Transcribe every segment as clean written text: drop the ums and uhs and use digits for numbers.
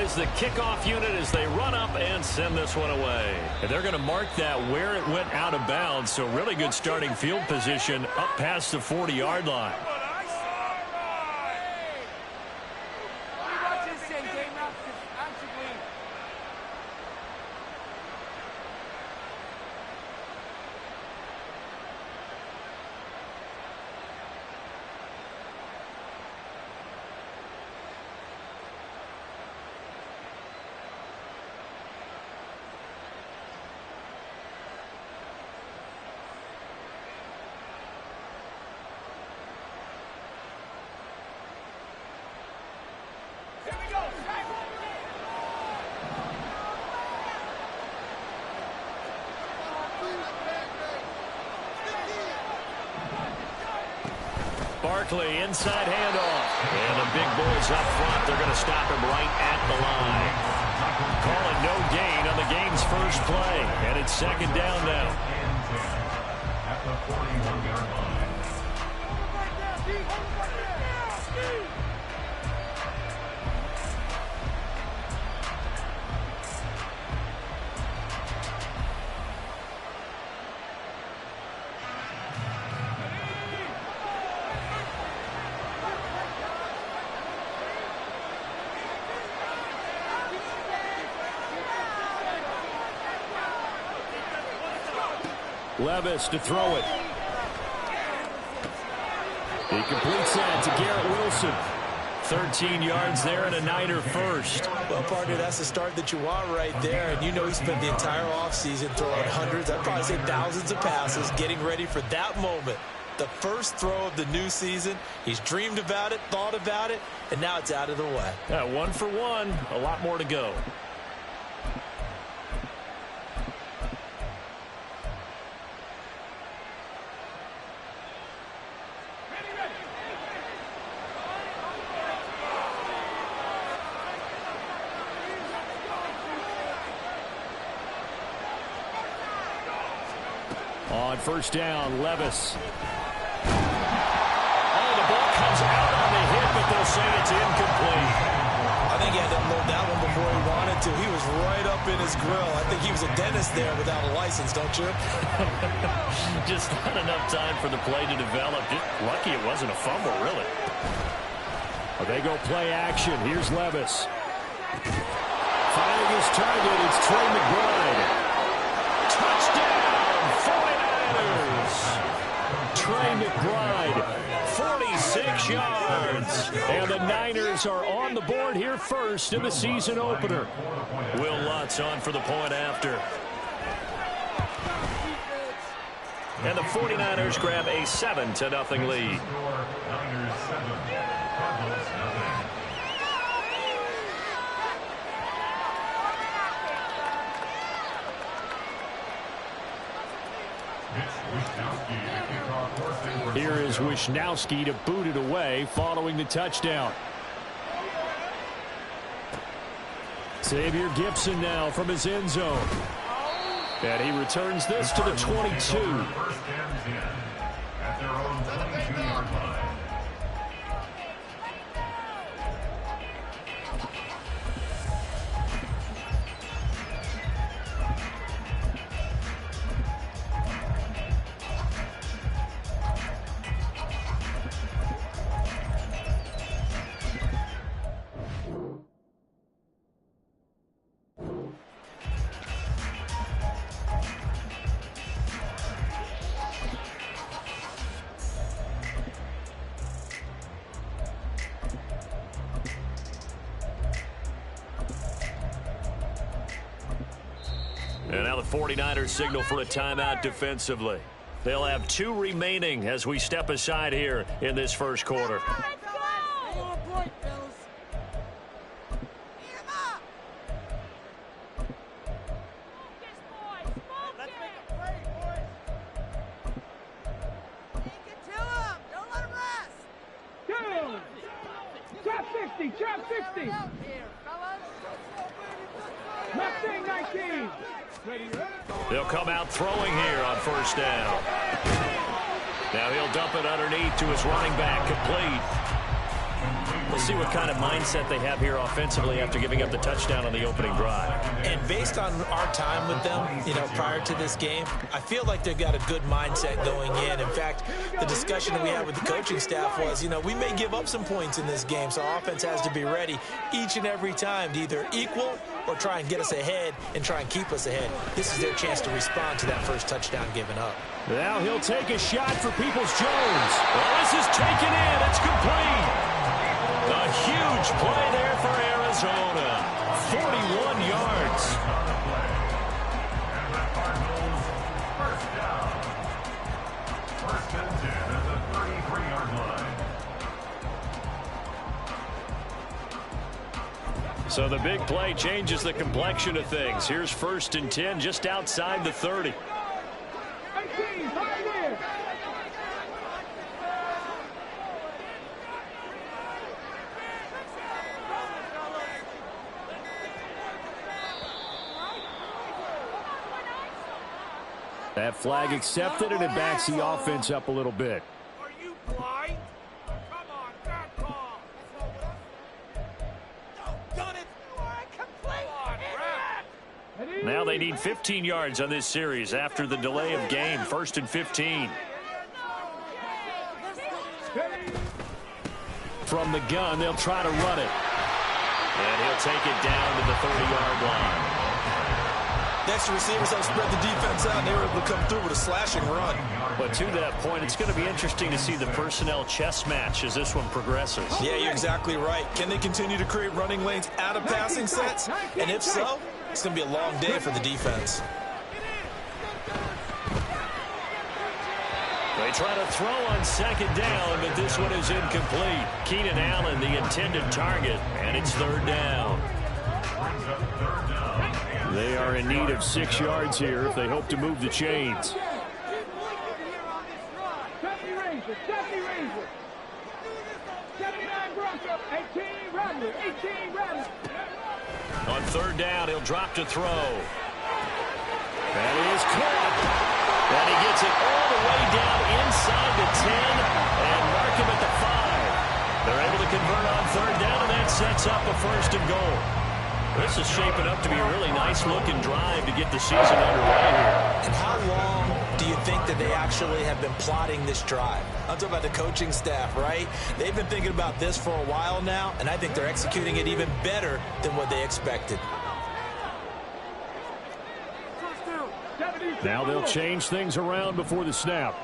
is the kickoff unit as they run up and send this one away. And they're going to mark that where it went out of bounds, so really good starting field position up past the 40-yard line. Barkley, inside handoff. And the big boys up front, they're going to stop him right at the line. Call it no gain on the game's first play. And it's second down now. At the 41-yard line. Levis to throw it. He completes that to Garrett Wilson. 13 yards there and a Niner first. Well, partner, that's the start that you want right there. And you know he spent the entire offseason throwing hundreds, I'd probably say thousands of passes, getting ready for that moment. The first throw of the new season. He's dreamed about it, thought about it, and now it's out of the way. Yeah, 1 for 1. A lot more to go. On first down, Levis. Oh, the ball comes out on the hit, but they'll say it's incomplete. I think he had to unload that one before he wanted to. He was right up in his grill. I think he was a dentist there without a license, don't you? Just not enough time for the play to develop. Just lucky it wasn't a fumble, really. Well, they go play action. Here's Levis. Finding his target, it's Trey McBride. Touchdown! Trey McBride, 46 yards. And the Niners are on the board here first in the season opener. Will Lutz on for the point after. And the 49ers grab a 7-0 lead. Niners 7, Cardinals nothing. Here is Wishnowsky to boot it away following the touchdown. Xavier Gipson now from his end zone. And he returns this to the 22. First and 10 at their own 22-yard line. And now the 49ers signal for a timeout defensively. They'll have 2 remaining as we step aside here in this first quarter. Trap 60, trap 60. Mustang 19. They'll come out throwing here on first down. Now he'll dump it underneath to his running back, complete. We'll see what kind of mindset they have here offensively after giving up the touchdown on the opening drive. And based on our time with them, prior to this game, I feel like they've got a good mindset going in. In fact, the discussion that we had with the coaching staff was, we may give up some points in this game, so our offense has to be ready each and every time to either equal or try and get us ahead and try and keep us ahead. This is their chance to respond to that first touchdown given up. Now he'll take a shot for Peoples-Jones. Well, this is taken in. It's complete. A huge play there for Arizona. 41 yards. First and 10 at the 33-yard line. So the big play changes the complexion of things. Here's 1st and 10 just outside the 30. 18, pioneer. That flag accepted, and it backs the offense up a little bit. Are you blind? Come on, bad call. Done it. Complete. Now they need 15 yards on this series after the delay of game. 1st and 15. From the gun, they'll try to run it. And he'll take it down to the 30-yard line. Next, the receivers help spread the defense out, and they were able to come through with a slashing run. But to that point, it's going to be interesting to see the personnel chess match as this one progresses. Yeah, you're exactly right. Can they continue to create running lanes out of passing sets? And if so, it's going to be a long day for the defense. They try to throw on 2nd down, but this one is incomplete. Keenan Allen, the intended target, and it's 3rd down. They are in need of 6 yards here if they hope to move the chains. 70 Razor, 70 Razor. 79 Bronco, 18 Rattler, 18 Rattler. On 3rd down, he'll drop to throw. That is caught. And he gets it all the way down inside the 10 and mark him at the 5. They're able to convert on 3rd down, and that sets up a 1st and goal. This is shaping up to be a really nice-looking drive to get the season underway here. And how long do you think that they actually have been plotting this drive? I'm talking about the coaching staff, right? They've been thinking about this for a while now, and I think they're executing it even better than what they expected. Now they'll change things around before the snap.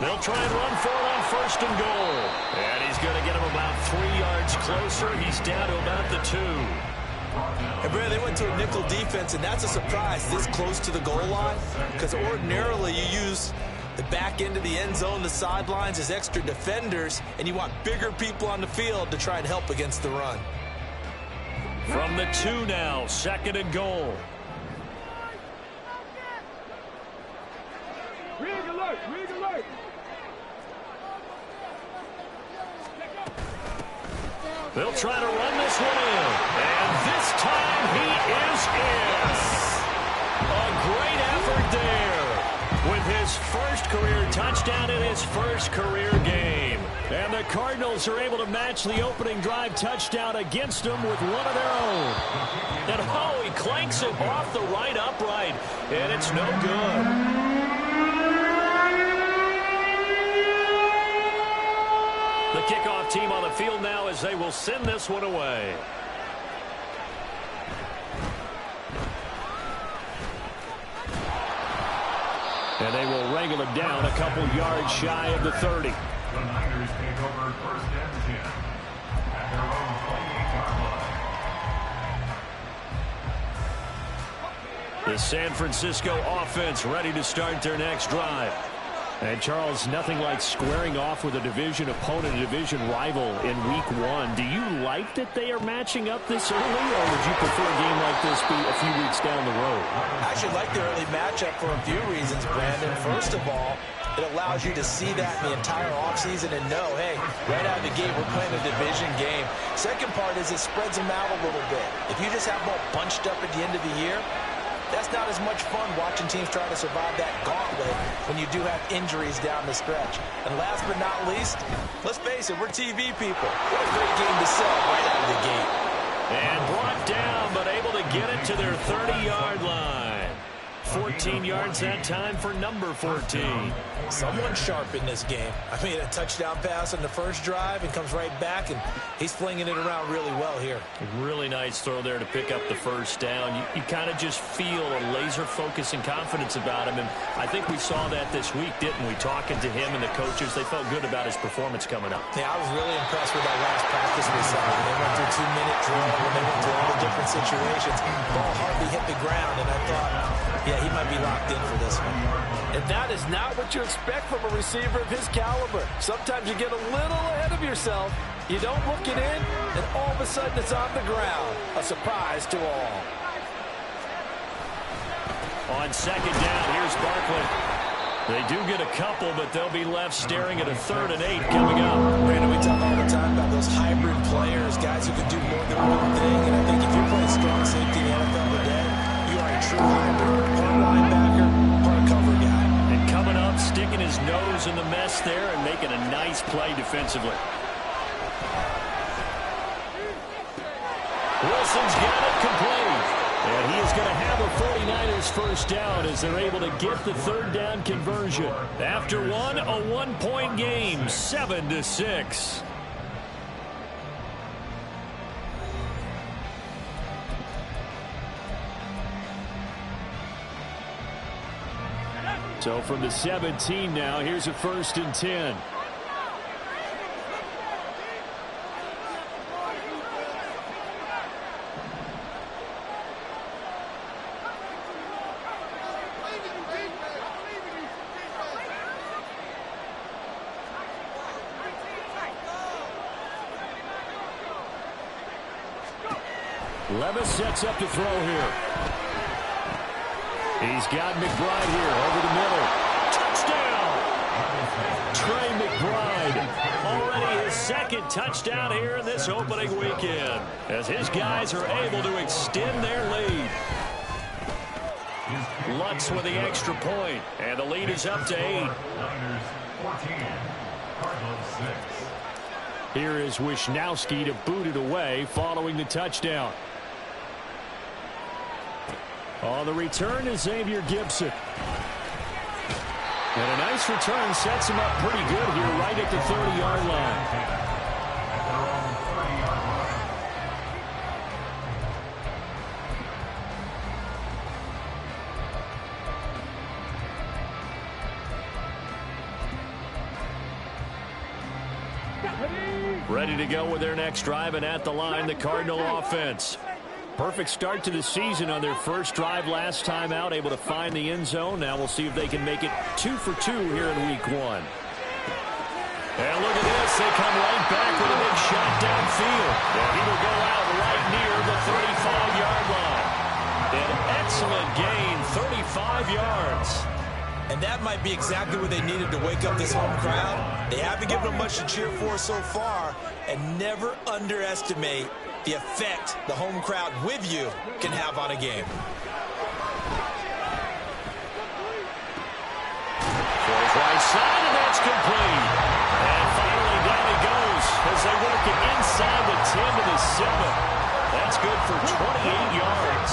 They'll try and run for it on 1st and goal. And he's going to get him about 3 yards closer. He's down to about the 2. And Brad, they went to a nickel defense, and that's a surprise this close to the goal line, because ordinarily you use the back end of the end zone, the sidelines as extra defenders, and you want bigger people on the field to try and help against the run. From the 2 now, 2nd and goal. Rig alert, rig alert. They'll try to run this one in. And this time he is in. A great effort there with his first career touchdown in his first career game. And the Cardinals are able to match the opening drive touchdown against them with one of their own. And oh, he clanks it off the right upright. And it's no good. The kickoff team on the field now as they will send this one away. And they will wrangle it down a couple yards shy of the 30. The Niners take over 1st and 10 at their own 28-yard line. The San Francisco offense ready to start their next drive. And, Charles, nothing like squaring off with a division opponent, a division rival in Week 1. Do you like that they are matching up this early, or would you prefer a game like this be a few weeks down the road? I actually like the early matchup for a few reasons, Brandon. First of all, it allows you to see that in the entire offseason and know, hey, right out of the gate, we're playing a division game. Second part is it spreads them out a little bit. If you just have them all bunched up at the end of the year, That's not as much fun watching teams try to survive that gauntlet when you do have injuries down the stretch. And last but not least, let's face it, we're TV people. What a great game to sell right out of the gate. And brought down, but able to get it to their 30-yard line. 14 yards that time for number 14. Someone sharp in this game. I mean, a touchdown pass on the first drive and comes right back, and he's flinging it around really well here. Really nice throw there to pick up the first down. You kind of just feel a laser focus and confidence about him, and I think we saw that this week, didn't we? Talking to him and the coaches, they felt good about his performance coming up. Yeah, I was really impressed with that last practice we saw. When they went through 2-minute drill, when they went through all the different situations, ball hardly hit the ground, and I thought, yeah, he might be locked in for this one. And that is not what you expect from a receiver of his caliber. Sometimes you get a little ahead of yourself. You don't look it in, and all of a sudden it's on the ground. A surprise to all. On second down, here's Barkley. They do get a couple, but they'll be left staring at a 3rd and 8 coming up. Brandon, we talk all the time about those hybrid players, guys who can do more than one thing. And I think if you're playing strong safety in the NFL today, you are a true hybrid. Part linebacker, part cover guy. And coming up, sticking his nose in the mess there and making a nice play defensively. Wilson's got it complete. And he is going to have a 49ers first down as they're able to get the 3rd down conversion. After one, a 1-point game, 7-6. So from the 17 now, here's a 1st and 10. Levis sets up to throw here. He's got McBride here over the middle. Touchdown! Trey McBride. Already his 2nd touchdown here in this opening weekend, as his guys are able to extend their lead. Lutz with the extra point, and the lead is up to 8. Niners 14, Cardinals 6. Here is Wisnowski to boot it away following the touchdown. On the return is Xavier Gibson. And a nice return sets him up pretty good here right at the 30-yard line. Ready to go with their next drive, and at the line, the Cardinal offense. Perfect start to the season on their first drive last time out, able to find the end zone. Now we'll see if they can make it 2 for 2 here in week 1. And look at this. They come right back with a big shot downfield. And he will go out right near the 35-yard line. An excellent gain, 35 yards. And that might be exactly what they needed to wake up this home crowd. They haven't given them much to cheer for so far, and never underestimate the effect the home crowd with you can have on a game. Throws right side, and that's complete. And finally down he goes as they work it inside the 10 to the 7. That's good for 28 yards.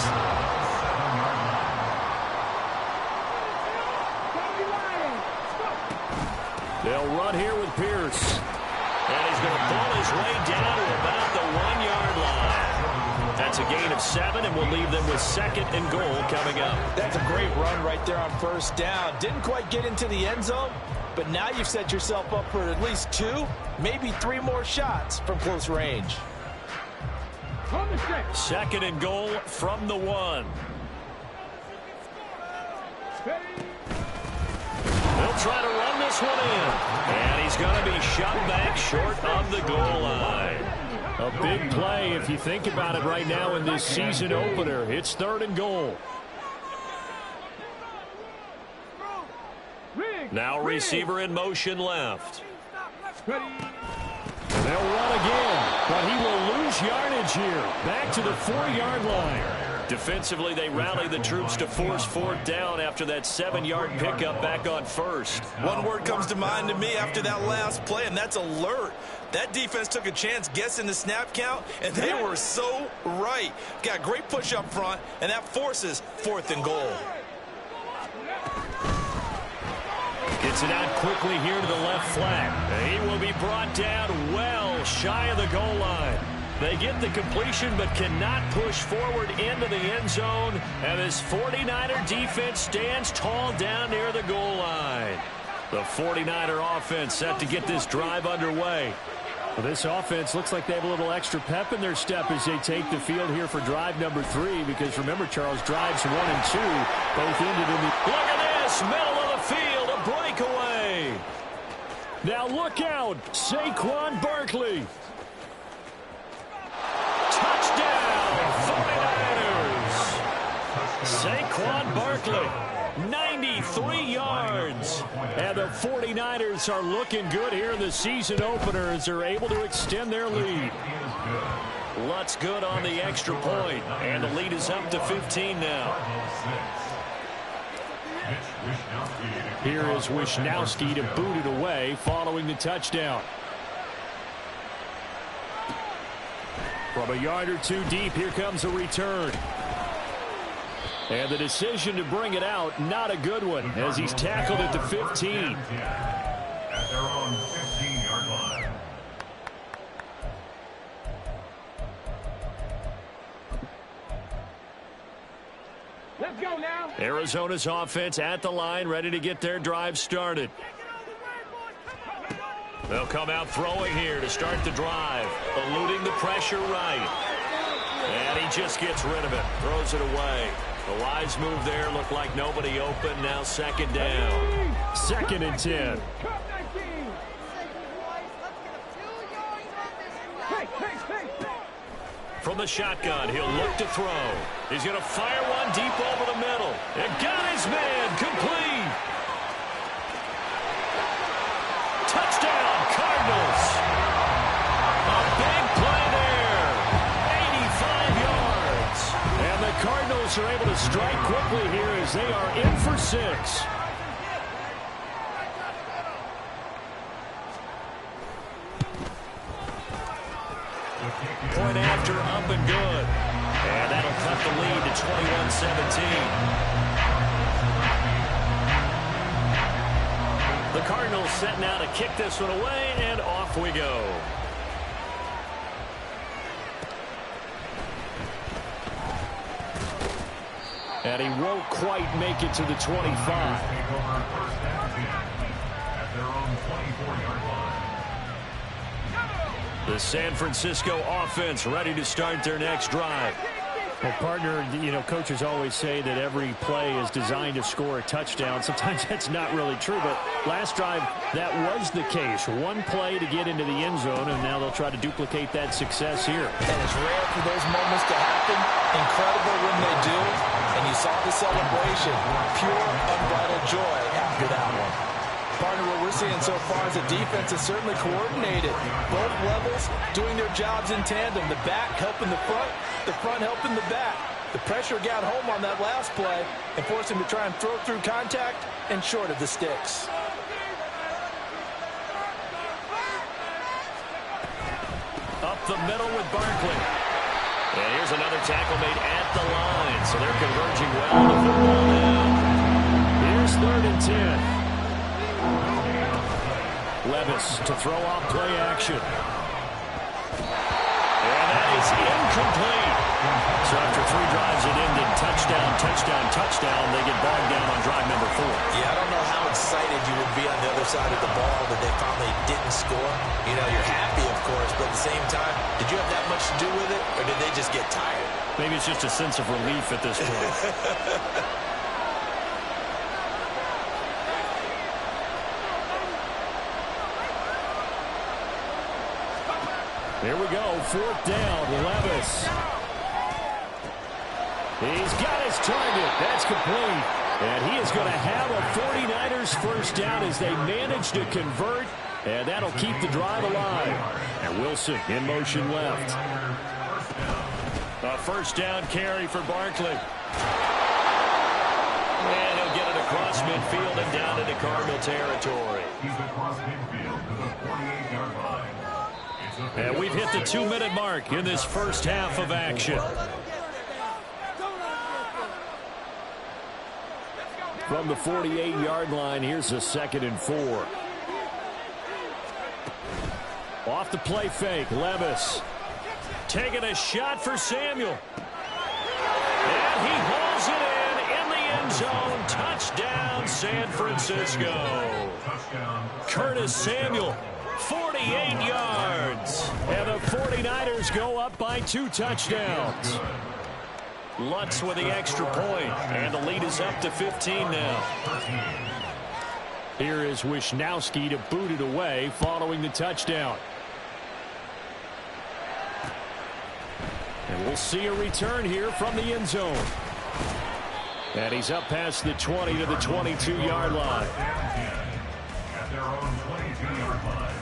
They'll run here with Pierce. And he's going to pull his way down to about the 1-yard line. That's a gain of 7, and we'll leave them with 2nd and goal coming up. That's a great run right there on first down. Didn't quite get into the end zone, but now you've set yourself up for at least 2, maybe 3 more shots from close range. 2nd and goal from the 1. They'll try to run this one in. And he's going to be shot back short of the goal line. A big play if you think about it right now in this season opener. It's 3rd and goal. Now receiver in motion left. They'll run again, but he will lose yardage here. Back to the 4-yard line. Defensively, they rally the troops to force fourth down after that 7-yard pickup back on first. One word comes to mind to me after that last play, and that's alert. That defense took a chance guessing the snap count, and they were so right. Got great push up front, and that forces 4th and goal. Gets it out quickly here to the left flat. He will be brought down well shy of the goal line. They get the completion but cannot push forward into the end zone. And this 49er defense stands tall down near the goal line. The 49er offense set to get this drive underway. Well, this offense looks like they have a little extra pep in their step as they take the field here for drive number 3. Because remember, Charles, drives 1 and 2 both ended in the... Look at this, middle of the field, a breakaway. Now look out, Saquon Barkley. Touchdown, 49ers. Saquon Barkley, 93 yards. And the 49ers are looking good here in the season opener as they're able to extend their lead. Lutz good on the extra point, and the lead is up to 15 now. Here is Wishnowsky to boot it away following the touchdown. From a yard or two deep, here comes a return. And the decision to bring it out, not a good one, as he's tackled at the 15. At their own 15-yard line. Let's go now. Arizona's offense at the line, ready to get their drive started. They'll come out throwing here to start the drive, eluding the pressure right. And he just gets rid of it, throws it away. The wise move there, looked like nobody open, now 2nd down. 2nd and 10. From the shotgun, he'll look to throw. He's going to fire one deep over the middle. And got his man, complete. Touchdown, Cardinals. A big play there. 85 yards. And the Cardinals are able to strike quickly here as they are in for 6. Point after, up and good. And that'll cut the lead to 21-17. The Cardinals set now to kick this one away, and off we go. And he won't quite make it to the 25. At their own 24-yard line. The San Francisco offense ready to start their next drive. Well, partner, you know, coaches always say that every play is designed to score a touchdown. Sometimes that's not really true, but last drive, that was the case. One play to get into the end zone, and now they'll try to duplicate that success here. And it's rare for those moments to happen. Incredible when they do. And you saw the celebration. Pure, unbridled joy after that one. Partner, what we're seeing so far is the defense is certainly coordinated. Both levels doing their jobs in tandem. The back helping the front helping the back. The pressure got home on that last play and forced him to try and throw through contact and short of the sticks. Up the middle with Barkley. And here's another tackle made at the line, so they're converging well on the football now. Here's 3rd and 10. Levis to throw off play action. And that is incomplete. So after 3 drives, it ended touchdown, touchdown, touchdown. They get bogged down on drive number 4. Yeah, I don't know how excited you would be on the other side of the ball that they finally didn't score. You know, you're happy, of course, but at the same time, did you have that much to do with it, or did they just get tired? Maybe it's just a sense of relief at this point. Here we go, 4th down, Levis. He's got his target. That's complete. And he is going to have a 49ers first down as they manage to convert. And that'll keep the drive alive. And Wilson in motion left. A first down carry for Barkley. And he'll get it across midfield and down into Cardinal territory. He's across midfield to the 48-yard line. And we've hit the 2-minute mark in this first half of action. From the 48-yard line, here's a 2nd and 4. Off the play fake, Levis. Taking a shot for Samuel. And he hauls it in the end zone. Touchdown, San Francisco. Curtis Samuel, 48 yards. And the 49ers go up by 2 touchdowns. Lutz with the extra point, and the lead is up to 15 now. Here is Wisnowski to boot it away following the touchdown. And we'll see a return here from the end zone. And he's up past the 20 to the 22-yard line. At their own 22-yard line.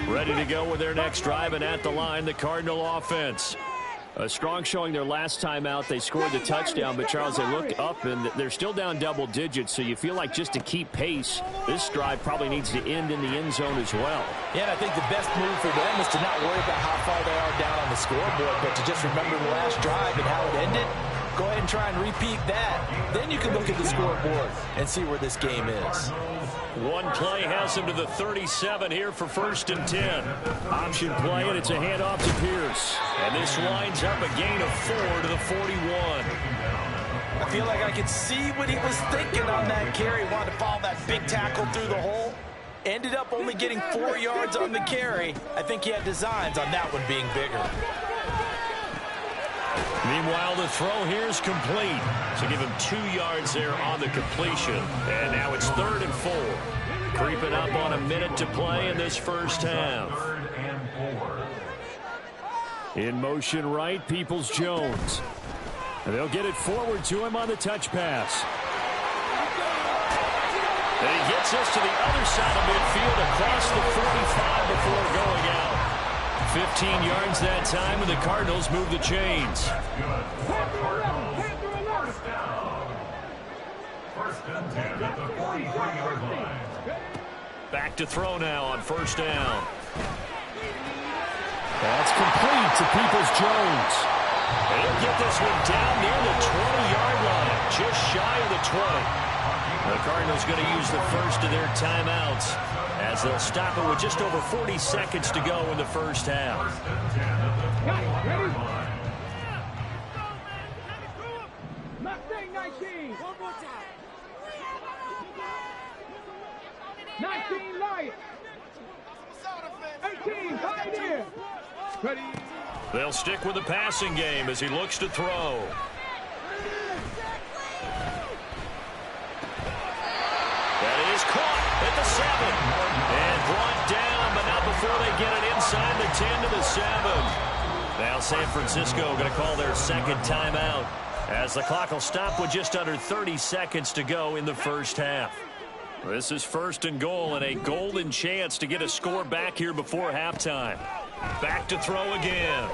Ready to go with their next drive, and at the line, the Cardinal offense. A strong showing their last time out. They scored the touchdown, but, Charles, they look up, and they're still down double digits, so you feel like just to keep pace, this drive probably needs to end in the end zone as well. Yeah, and I think the best move for them is to not worry about how far they are down on the scoreboard, but to just remember the last drive and how it ended. Go ahead and try and repeat that. Then you can look at the scoreboard and see where this game is. One play has him to the 37 here for 1st and 10. Option play, and it's a handoff to Pierce. And this winds up a gain of 4 to the 41. I feel like I could see what he was thinking on that carry. Wanted to follow that big tackle through the hole. Ended up only getting 4 yards on the carry. I think he had designs on that one being bigger. Meanwhile, the throw here is complete. So give him 2 yards there on the completion. And now it's 3rd and 4. Creeping up on a minute to play in this first half. 3rd and 4. In motion right, Peoples-Jones. And they'll get it forward to him on the touch pass. And he gets us to the other side of midfield across the 45 before going out. 15 yards that time, and the Cardinals move the chains. First and 10 at the 43-yard line. Back to throw now on 1st down. That's complete to Peoples-Jones. And he'll get this one down near the 20-yard line, just shy of the 20. The Cardinals going to use the first of their timeouts as they'll stop it with just over 40 seconds to go in the first half. Mustang 19. One more time. 19 light. 18 Pioneer. Ready. They'll stick with the passing game as he looks to throw. That is caught at the 7. And brought down, but not before they get it inside the 10 to the 7. Now San Francisco going to call their second timeout as the clock will stop with just under 30 seconds to go in the first half. This is 1st and goal and a golden chance to get a score back here before halftime. Back to throw again.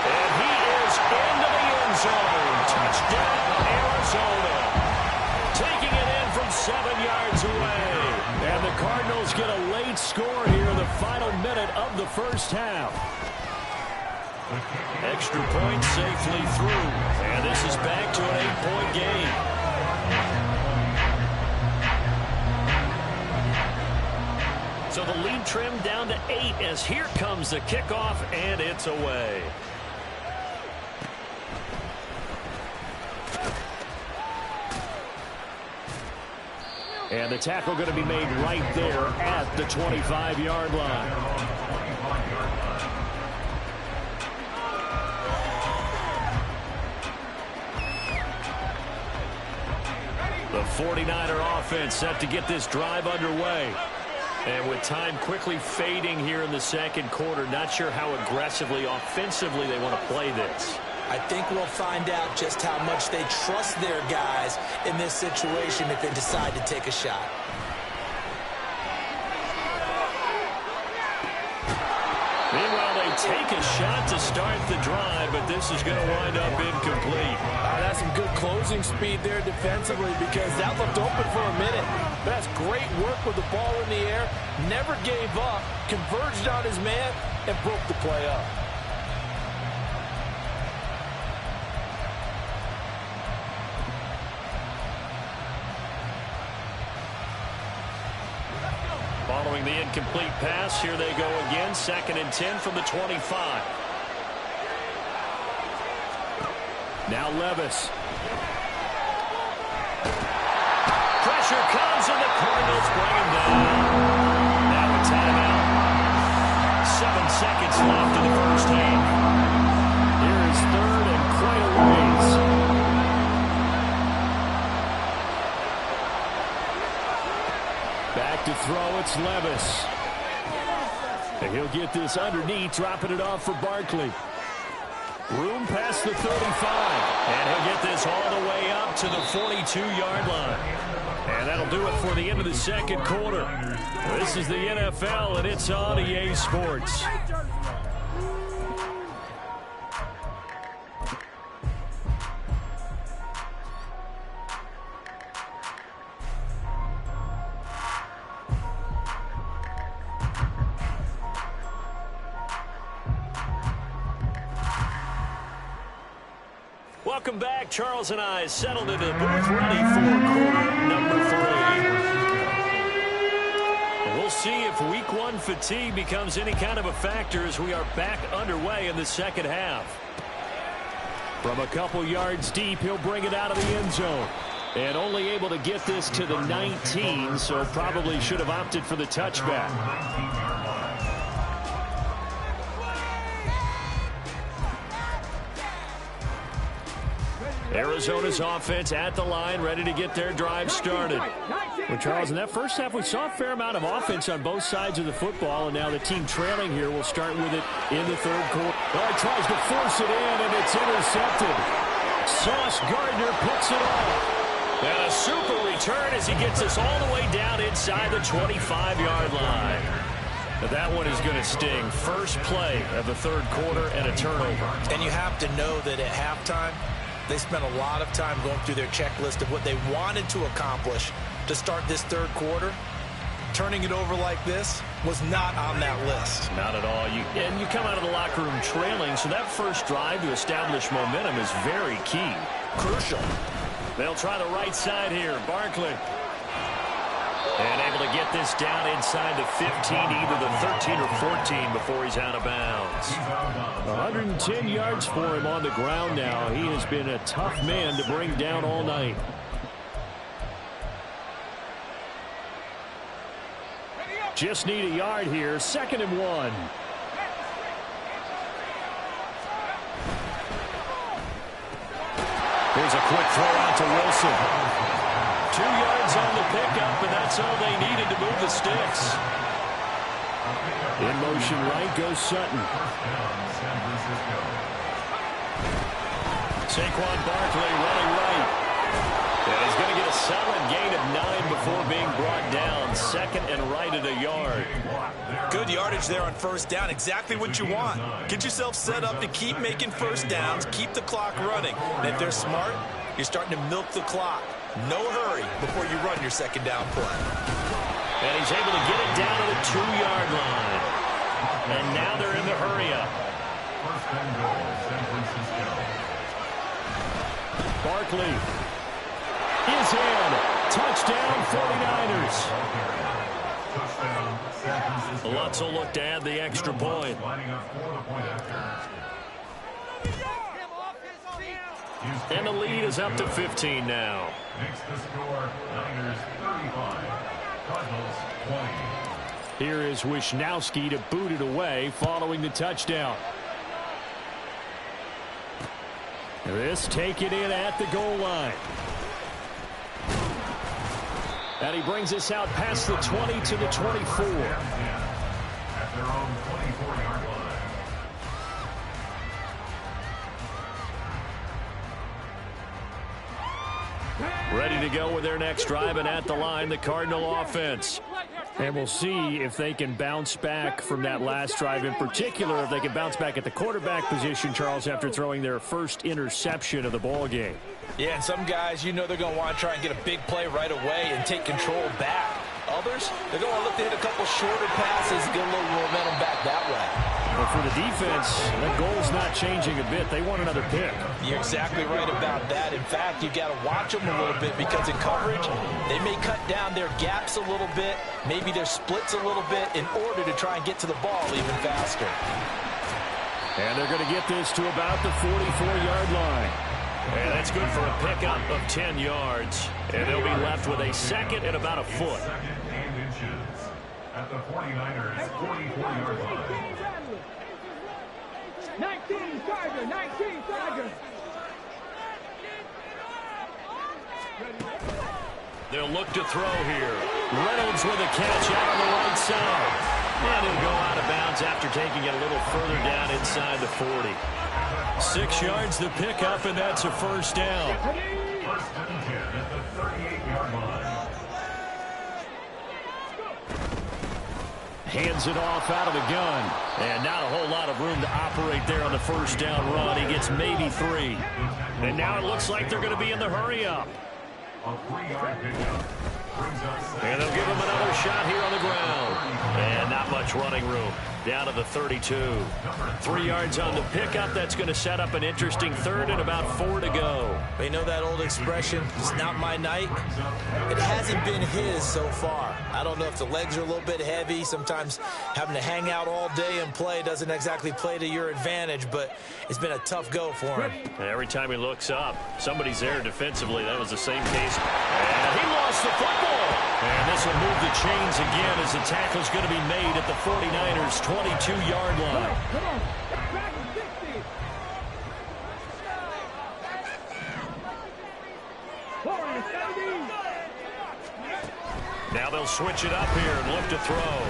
And he is into the end zone. Touchdown, Arizona. Taking it in from 7 yards away. And the Cardinals get a late score here in the final minute of the first half. Extra point safely through. And this is back to an 8-point game. So the lead trimmed down to 8 as here comes the kickoff, and it's away. And the tackle going to be made right there at the 25-yard line. The 49er offense set to get this drive underway. And with time quickly fading here in the second quarter, not sure how aggressively, offensively they want to play this. I think we'll find out just how much they trust their guys in this situation if they decide to take a shot. take a shot to start the drive, but this is going to wind up incomplete. That's some good closing speed there defensively because that looked open for a minute. But that's great work with the ball in the air. Never gave up, converged on his man, and broke the play up. Following the incomplete pass, here they go again. 2nd and 10 from the 25. Now Levis. Pressure comes, and the Cardinals bring him down. Now a timeout. 7 seconds left in the first half. Here is 3rd and quite a ways. Back to throw, it's Levis. And he'll get this underneath, dropping it off for Barkley. Room past the 35. And he'll get this all the way up to the 42-yard line. And that'll do it for the end of the second quarter. This is the NFL, and it's on EA Sports. Welcome back. Charles and I settled into the booth ready for quarter number 3. We'll see if week 1 fatigue becomes any kind of a factor as we are back underway in the second half. From a couple yards deep, he'll bring it out of the end zone. And only able to get this to the 19, so probably should have opted for the touchback. Arizona's offense at the line, ready to get their drive started. Well, Charles, in that first half, we saw a fair amount of offense on both sides of the football, and now the team trailing here will start with it in the third quarter. Oh, he tries to force it in, and it's intercepted. Sauce Gardner picks it off. And a super return as he gets us all the way down inside the 25-yard line. But that one is going to sting. First play of the third quarter and a turnover. And you have to know that at halftime, they spent a lot of time going through their checklist of what they wanted to accomplish to start this third quarter. Turning it over like this was not on that list. Not at all. And you come out of the locker room trailing, so that first drive to establish momentum is very key. Crucial. They'll try the right side here. Barkley. And able to get this down inside the 15, either the 13 or 14 before he's out of bounds. 110 yards for him on the ground now. He has been a tough man to bring down all night. Just need a yard here. 2nd and 1. Here's a quick throw out to Wilson. 2 yards on the pickup, and that's all they needed to move the sticks. In motion right goes Sutton. Saquon Barkley running right. And he's going to get a solid gain of 9 before being brought down. 2nd and right at a yard. Good yardage there on first down. Exactly what you want. Get yourself set up to keep making first downs, keep the clock running. And if they're smart, you're starting to milk the clock. No hurry before you run your second down play. And he's able to get it down to the 2-yard line. And now they're in the hurry-up. First and goal, San Francisco. Barkley is in. Touchdown 49ers. Touchdown, San Francisco. Lutz will look to add the extra point. Lining up for the point after. And the lead is up to 15 now. Makes the score, Niners 35, Cardinals 20. Here is Wisnowski to boot it away following the touchdown. This taken in at the goal line. And he brings us out past the 20 to the 24. At their own 24-yard line. Ready to go with their next drive, and at the line, the Cardinal offense. And we'll see if they can bounce back from that last drive, in particular, if they can bounce back at the quarterback position, Charles, after throwing their first interception of the ball game. Yeah, and some guys, you know they're going to want to try and get a big play right away and take control back. Others, they're going to look to hit a couple shorter passes, get a little momentum back that way. But for the defense, that goal's not changing a bit. They want another pick. You're exactly right about that. In fact, you've got to watch them a little bit because in coverage, they may cut down their gaps a little bit, maybe their splits a little bit in order to try and get to the ball even faster. And they're going to get this to about the 44-yard line. And that's good for a pickup of 10 yards. And they'll be left with a second and about a foot. Second and inches at the 49ers' 44-yard line. 19 Tiger. They'll look to throw here. Reynolds with a catch out on the right side. And he'll go out of bounds after taking it a little further down inside the 40. 6 yards the pickup, and that's a first down. First and 10 at the 38-yard line. Hands it off out of the gun. And not a whole lot of room to operate there on the first down run. He gets maybe 3. And now it looks like they're going to be in the hurry-up. A 3-yard pickup. And they'll give him another shot here on the ground. And not much running room. Down to the 32. 3 yards on the pickup. That's going to set up an interesting third and about 4 to go. You know that old expression, it's not my night? It hasn't been his so far. I don't know if the legs are a little bit heavy. Sometimes having to hang out all day and play doesn't exactly play to your advantage, but it's been a tough go for him. And every time he looks up, somebody's there defensively. That was the same case. And he lost the football. And this will move the chains again as the tackle's going to be made at the 49ers' 22-yard line. Come on. Back to 60. 70. Now they'll switch it up here and look to throw.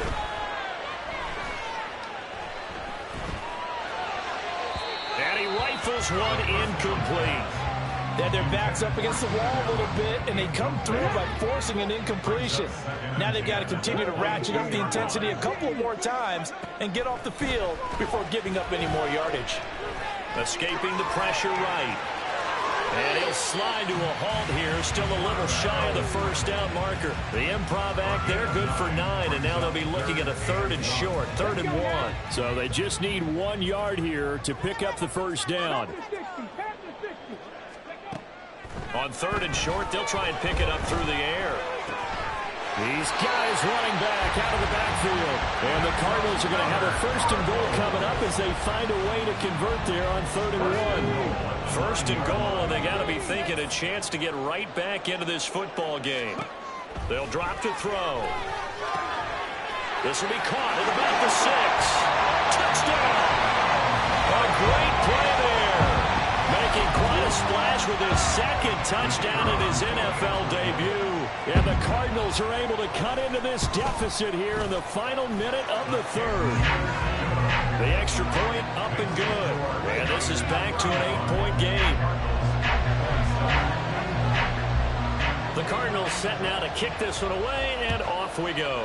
And he rifles one incomplete. They had their backs up against the wall a little bit, and they come through by forcing an incompletion. Now they've got to continue to ratchet up the intensity a couple more times and get off the field before giving up any more yardage. Escaping the pressure right. And he'll slide to a halt here, still a little shy of the first down marker. The improv act there, good for 9, and now they'll be looking at a 3rd and short, 3rd and 1. So they just need 1 yard here to pick up the first down. On 3rd and short, they'll try and pick it up through the air. These guys running back out of the backfield. And the Cardinals are going to have a 1st and goal coming up as they find a way to convert there on 3rd and 1. 1st and goal, and they got to be thinking a chance to get right back into this football game. They'll drop to throw. This will be caught at about the 6. Touchdown! A great play there. Making quite a splash with his 2nd touchdown in his NFL debut. And the Cardinals are able to cut into this deficit here in the final minute of the 3rd. The extra point up and good. And this is back to an 8-point game. The Cardinals set now to kick this one away, and off we go.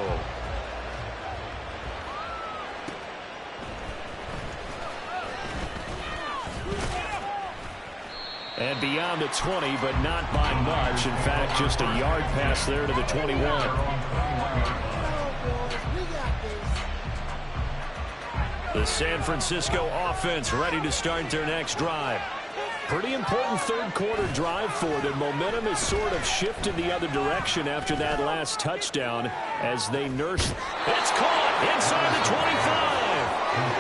And beyond the 20, but not by much. In fact, just a yard pass there to the 21. The San Francisco offense ready to start their next drive. Pretty important 3rd quarter drive for them. Momentum has sort of shifted the other direction after that last touchdown as they nurse. It's caught inside the 25.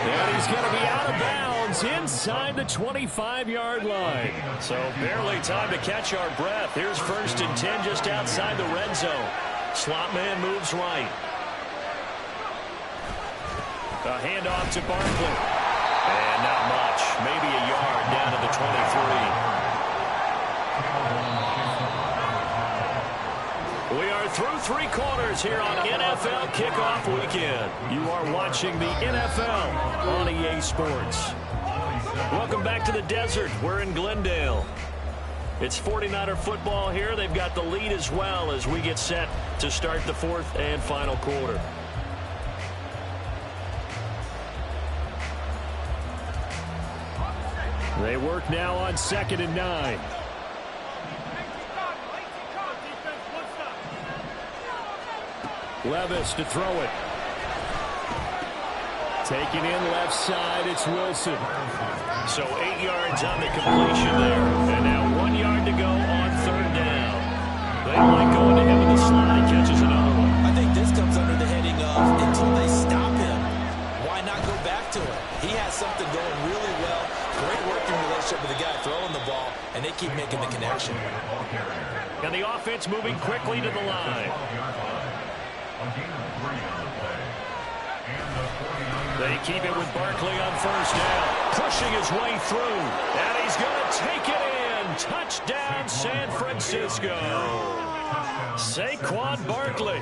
And he's going to be out of bounds inside the 25-yard line. So barely time to catch our breath. Here's 1st and 10 just outside the red zone. Slot man moves right. A handoff to Barkley. And not much. Maybe a yard down to the 23. We are through 3 quarters here on NFL Kickoff Weekend. You are watching the NFL on EA Sports. Welcome back to the desert. We're in Glendale. It's 49er football here. They've got the lead as well as we get set to start the fourth and final quarter. They work now on 2nd and 9. Levis to throw it. Taking in left side, it's Wilson. So 8 yards on the completion there. And now 1 yard to go on 3rd down. They like going to him in the slot. He catches another one. I think this comes under the heading of until they stop him, why not go back to him? He has something going really well. Great working relationship with the guy throwing the ball, and they keep making the connection. And the offense moving quickly to the line. They keep it with Barkley on 1st down. Pushing his way through. And he's going to take it in. Touchdown, San Francisco. Saquon Barkley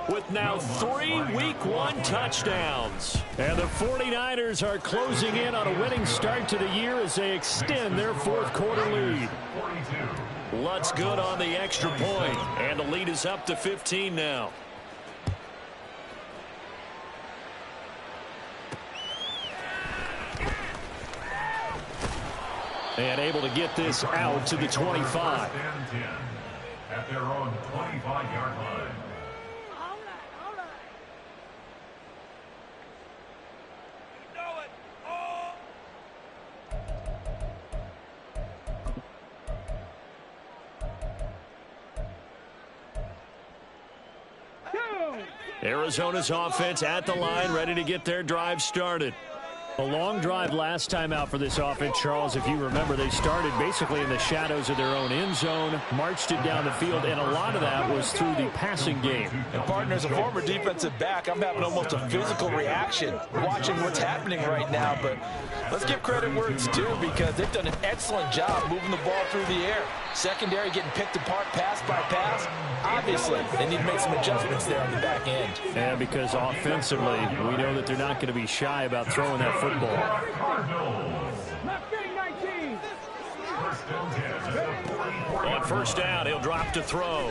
with now 3 Week 1 touchdowns. And the 49ers are closing in on a winning start to the year as they extend their 4th quarter lead. Lutz good on the extra point. And the lead is up to 15 now. And able to get this out to the 25. At their own 25-yard line. Arizona's offense at the line, ready to get their drive started. A long drive last time out for this offense, Charles. If you remember, they started basically in the shadows of their own end zone, marched it down the field, and a lot of that was through the passing game. And partner, as a former defensive back, I'm having almost a physical reaction watching what's happening right now. But let's give credit where it's due, because they've done an excellent job moving the ball through the air. Secondary getting picked apart pass by pass. Obviously, they need to make some adjustments there on the back end. And because offensively, we know that they're not going to be shy about throwing that football. On 1st down, he'll drop to throw.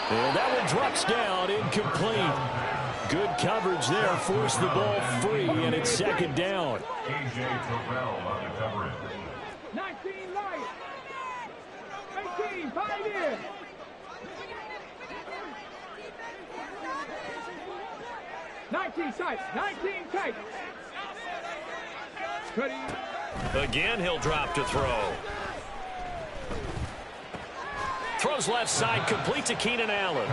And that one drops down, incomplete. Good coverage there, forced the ball free, and it's 2nd down. A.J. Terrell on the coverage. 19 Lions. 18 Pioneers. 19 Sites. 19 Titans. Again, he'll drop to throw. Throws left side, complete to Keenan Allen.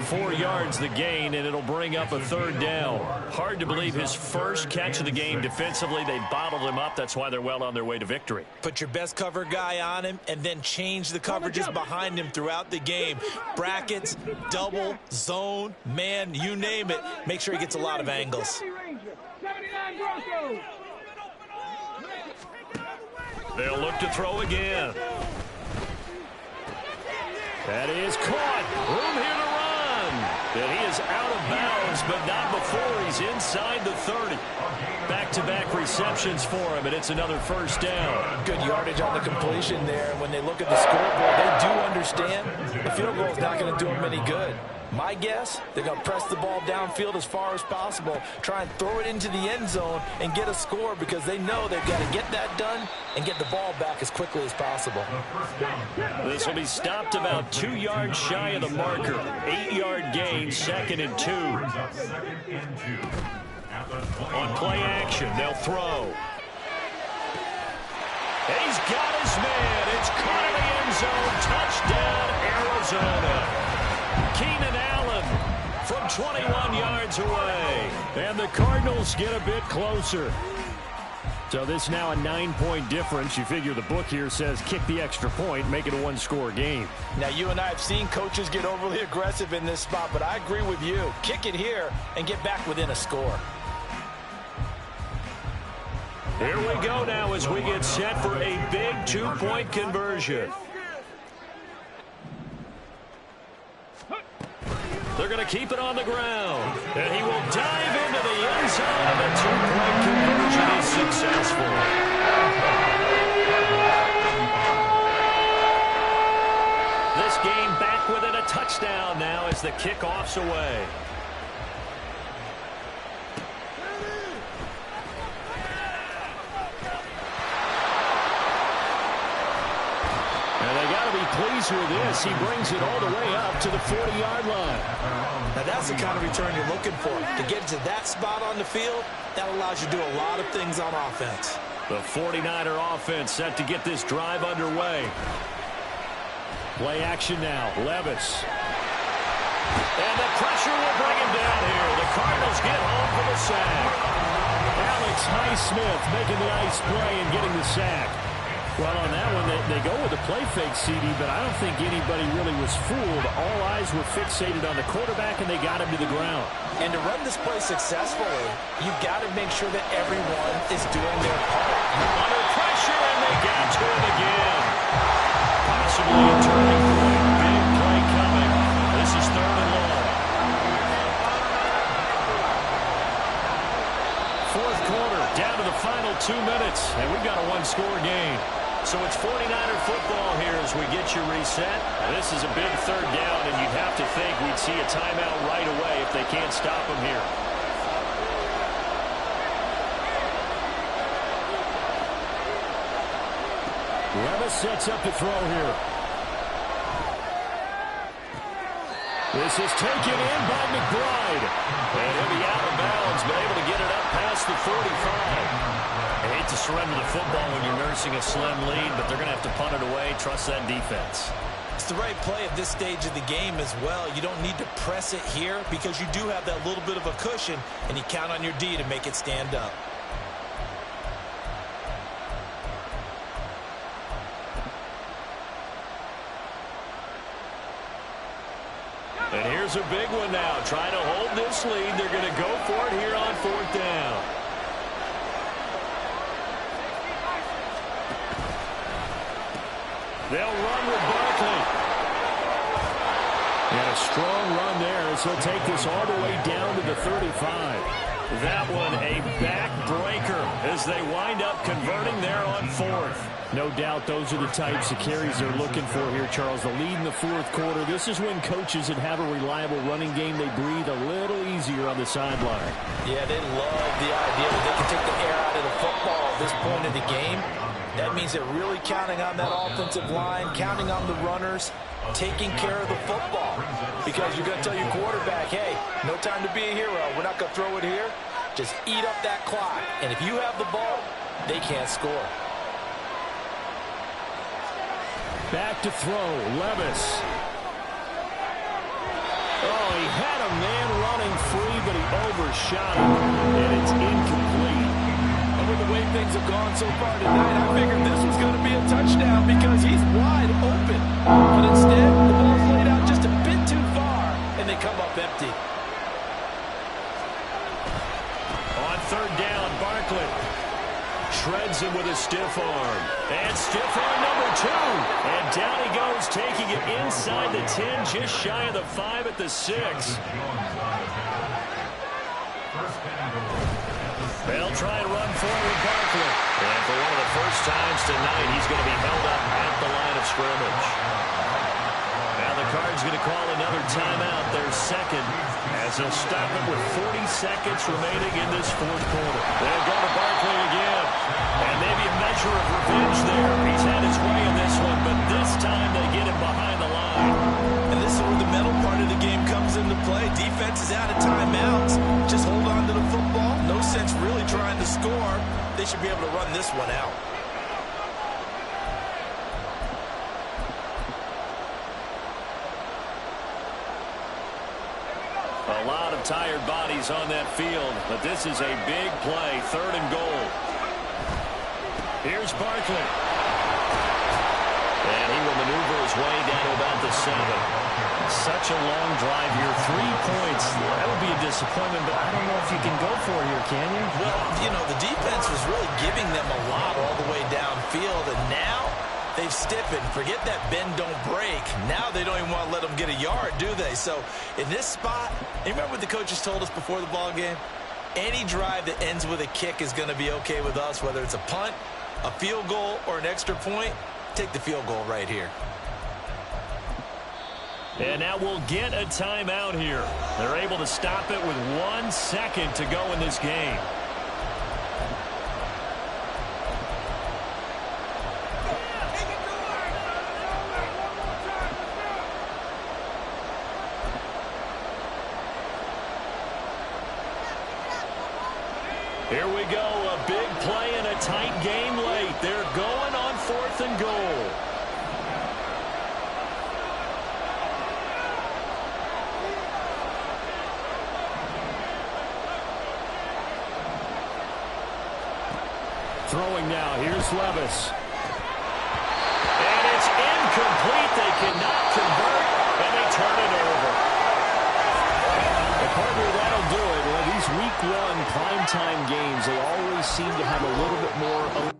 4 yards the gain, and it'll bring up a 3rd down. Hard to believe his first catch of the game defensively. They bottled him up. That's why they're well on their way to victory. Put your best cover guy on him and then change the coverages behind him throughout the game. Brackets, double, zone, man, you name it. Make sure he gets a lot of angles. They'll look to throw again. That is caught. Room here to run. And he is out of bounds, but not before he's inside the 30. Back-to-back receptions for him, and it's another 1st down. Good yardage on the completion there. When they look at the scoreboard, they do understand the field goal is not going to do them any good. My guess, they're going to press the ball downfield as far as possible, try and throw it into the end zone and get a score, because they know they've got to get that done and get the ball back as quickly as possible. This will be stopped about 2 yards shy of the marker. 8-yard gain, 2nd and 2. On play action, they'll throw. He's got his man. It's caught in the end zone. Touchdown, Arizona. Keenan Allen from 21 yards away. And the Cardinals get a bit closer. So this now a 9-point difference. You figure the book here says kick the extra point, make it a 1-score game. Now, you and I have seen coaches get overly aggressive in this spot, but I agree with you. Kick it here and get back within a score. Here we go now as we get set for a big 2-point conversion. They're going to keep it on the ground. And he will dive into the end zone. And the 2-point conversion is successful. a touchdown now as the kickoff's away. And they got to be pleased with this. He brings it all the way up to the 40-yard line. Now that's the kind of return you're looking for. To get to that spot on the field, that allows you to do a lot of things on offense. The 49er offense set to get this drive underway. Play action now. Levis. And the pressure will bring him down here. The Cardinals get home for the sack. Alex Highsmith making the nice play and getting the sack. Well, on that one, they go with a play fake, CD, but I don't think anybody really was fooled. All eyes were fixated on the quarterback, and they got him to the ground. And to run this play successfully, you've got to make sure that everyone is doing their part. Under pressure, and they got to him again. Possibly a turning point. Big play coming. This is 3rd and long. 4th quarter, down to the final 2 minutes, and we've got a one-score game. So it's 49er football here as we get you reset. This is a big 3rd down, and you'd have to think we'd see a timeout right away if they can't stop them here. Levis sets up to throw here. This is taken in by McBride. And he'll be out of bounds, but able to get it up past the 45. I hate to surrender the football when you're nursing a slim lead, but they're going to have to punt it away. Trust that defense. It's the right play at this stage of the game as well. You don't need to press it here because you do have that little bit of a cushion, and you count on your D to make it stand up. And here's a big one now. Trying to hold this lead. They're going to go for it here on 4th down. They'll run with Barkley. And a strong run there as he'll take this all the way down to the 35. That one a backbreaker as they wind up converting there on 4th. No doubt those are the types of carries they're looking for here, Charles. The lead in the 4th quarter. This is when coaches that have a reliable running game, they breathe a little easier on the sideline. Yeah, they love the idea that they can take the air out of the football at this point in the game. That means they're really counting on that offensive line, counting on the runners, taking care of the football. Because you're going to tell your quarterback, hey, no time to be a hero. We're not going to throw it here. Just eat up that clock. And if you have the ball, they can't score. Back to throw, Levis. Oh, he had a man running free, but he overshot him, and it's incomplete. And with the way things have gone so far tonight, I figured this was going to be a touchdown because he's wide open. But instead, the ball's laid out just a bit too far, and they come up empty. On 3rd down, Barkley shreds him with a stiff arm. And stiff arm number 2. And down he goes, taking it inside the 10, just shy of the 5 at the 6. They'll try and run forward with Barkley. And for one of the first times tonight, he's going to be held up at the line of scrimmage. Now the Cards going to call another timeout, their 2nd, as they'll stop it with 40 seconds remaining in this 4th quarter. They'll go to Barkley again. And maybe a measure of revenge there. He's had his way in this one, but this time they get him behind the line. And this is where the mental part of the game comes into play. Defense is out of timeouts. Just hold on to the football. No sense really trying to score. They should be able to run this one out. A lot of tired bodies on that field, but this is a big play, 3rd and goal. Here's Barkley. And he will maneuver his way down to about the 7. Such a long drive here. 3 points. That would be a disappointment, but I don't know if you can go for it here, can you? Well, you know, the defense was really giving them a lot all the way downfield, and now they've stiffened. Forget that bend, don't break. Now they don't even want to let them get a yard, do they? So in this spot, you remember what the coaches told us before the ball game? Any drive that ends with a kick is going to be okay with us, whether it's a punt, a field goal, or an extra point. Take the field goal right here. And now we'll get a timeout here. They're able to stop it with 1 second to go in this game. Here we go, a big play and a tight game late. They're going on 4th and goal. Throwing now, here's Levis. And it's incomplete. They cannot convert, and they turn it over. The partner, that'll do it. Well, these week 1 primetime games, they always seem to have a little bit more